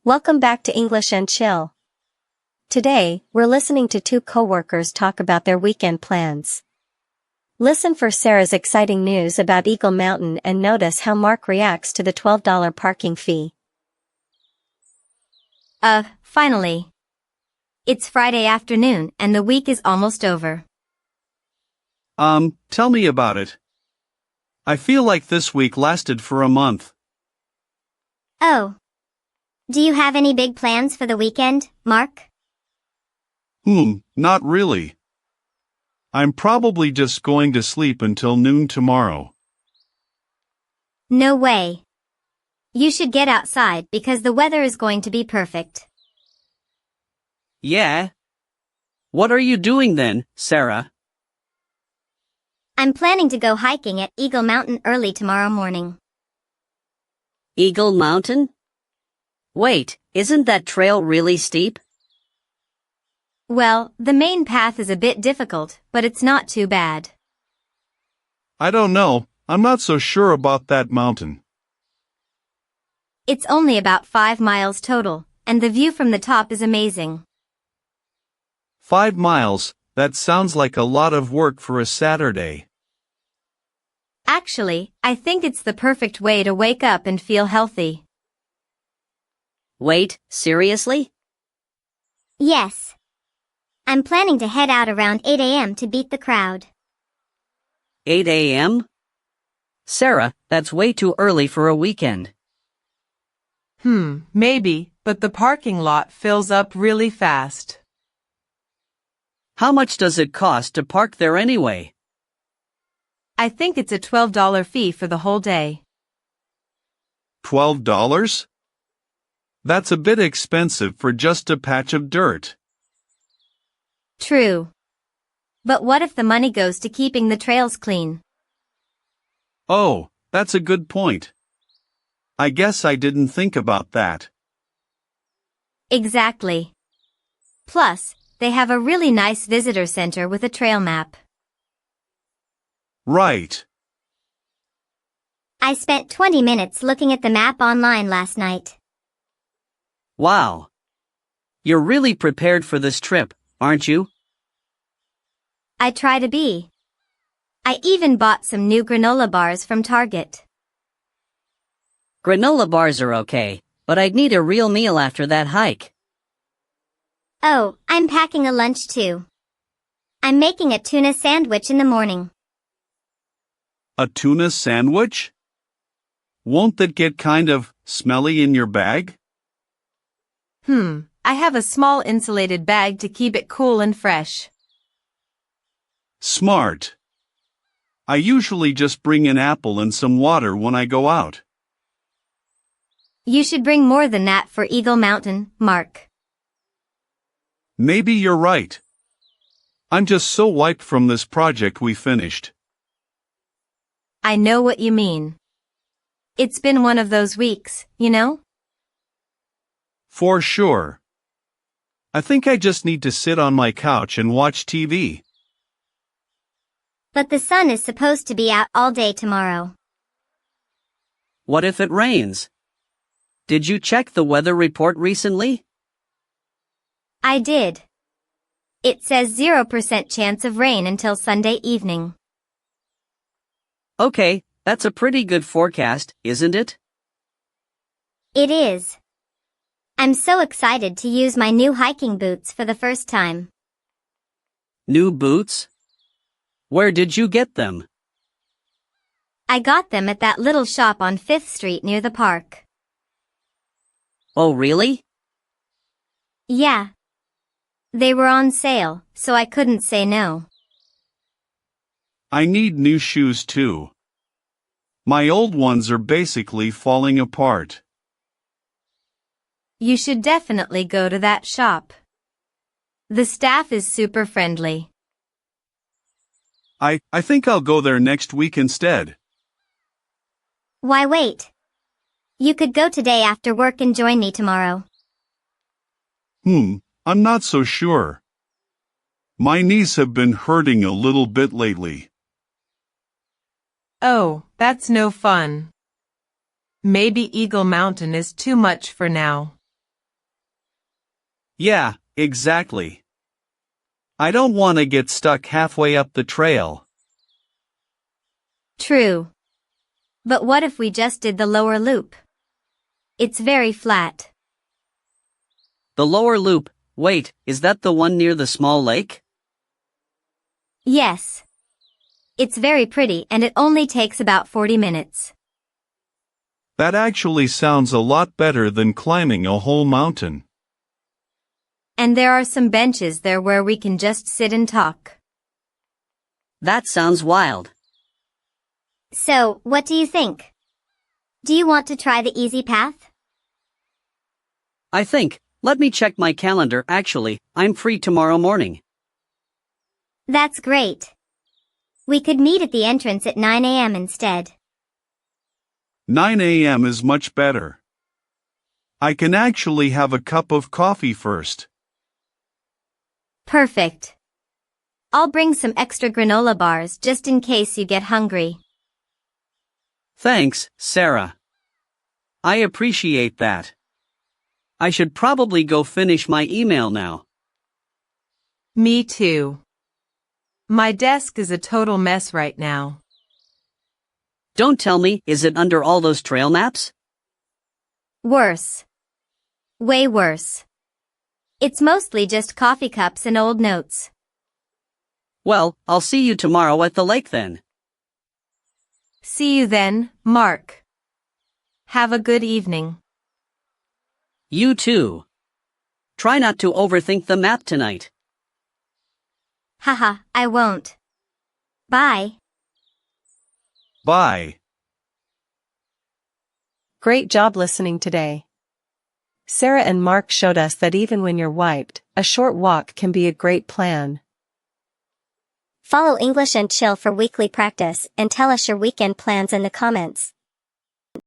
Welcome back to English and Chill. Today, we're listening to two coworkers talk about their weekend plans. Listen for Sarah's exciting news about Eagle Mountain and notice how Mark reacts to the $12 parking fee. Finally. It's Friday afternoon and the week is almost over. Tell me about it. I feel like this week lasted for a month. Oh. Do you have any big plans for the weekend, Mark? Not really. I'm probably just going to sleep until noon tomorrow. No way. You should get outside because the weather is going to be perfect. Yeah? What are you doing then, Sarah? I'm planning to go hiking at Eagle Mountain early tomorrow morning. Eagle Mountain? Wait, isn't that trail really steep? Well, the main path is a bit difficult, but it's not too bad. I don't know. I'm not so sure about that mountain. It's only about 5 miles total, and the view from the top is amazing. 5 miles, that sounds like a lot of work for a Saturday. Actually, I think it's the perfect way to wake up and feel healthy. Wait, seriously? Yes. I'm planning to head out around 8 a.m. to beat the crowd. 8 a.m.? Sarah, that's way too early for a weekend. Maybe, but the parking lot fills up really fast. How much does it cost to park there anyway? I think it's a $12 fee for the whole day. $12? That's a bit expensive for just a patch of dirt. True. But what if the money goes to keeping the trails clean? Oh, that's a good point. I guess I didn't think about that. Exactly. Plus, they have a really nice visitor center with a trail map. Right. I spent 20 minutes looking at the map online last night. Wow. You're really prepared for this trip, aren't you? I try to be. I even bought some new granola bars from Target. Granola bars are okay, but I'd need a real meal after that hike. Oh, I'm packing a lunch too. I'm making a tuna sandwich in the morning. A tuna sandwich? Won't that get kind of smelly in your bag? I have a small insulated bag to keep it cool and fresh. Smart. I usually just bring an apple and some water when I go out. You should bring more than that for Eagle Mountain, Mark. Maybe you're right. I'm just so wiped from this project we finished. I know what you mean. It's been one of those weeks, you know? For sure. I think I just need to sit on my couch and watch TV. But the sun is supposed to be out all day tomorrow. What if it rains? Did you check the weather report recently? I did. It says 0% chance of rain until Sunday evening. Okay, that's a pretty good forecast, isn't it? It is. I'm so excited to use my new hiking boots for the first time. New boots? Where did you get them? I got them at that little shop on 5th Street near the park. Oh, really? Yeah. They were on sale, so I couldn't say no. I need new shoes too. My old ones are basically falling apart. You should definitely go to that shop. The staff is super friendly. I think I'll go there next week instead. Why wait? You could go today after work and join me tomorrow. I'm not so sure. My knees have been hurting a little bit lately. Oh, that's no fun. Maybe Eagle Mountain is too much for now. Yeah, exactly. I don't want to get stuck halfway up the trail. True. But what if we just did the lower loop? It's very flat. The lower loop, wait, is that the one near the small lake? Yes. It's very pretty and it only takes about 40 minutes. That actually sounds a lot better than climbing a whole mountain. And there are some benches there where we can just sit and talk. That sounds wild. So, what do you think? Do you want to try the easy path? I think, let me check my calendar. Actually, I'm free tomorrow morning. That's great. We could meet at the entrance at 9 a.m. instead. 9 a.m. is much better. I can actually have a cup of coffee first. Perfect. I'll bring some extra granola bars just in case you get hungry. Thanks, Sarah. I appreciate that. I should probably go finish my email now. Me too. My desk is a total mess right now. Don't tell me, is it under all those trail maps? Worse. Way worse. It's mostly just coffee cups and old notes. Well, I'll see you tomorrow at the lake then. See you then, Mark. Have a good evening. You too. Try not to overthink the map tonight. Haha, I won't. Bye. Bye. Great job listening today. Sarah and Mark showed us that even when you're wiped, a short walk can be a great plan. Follow English and Chill for weekly practice and tell us your weekend plans in the comments.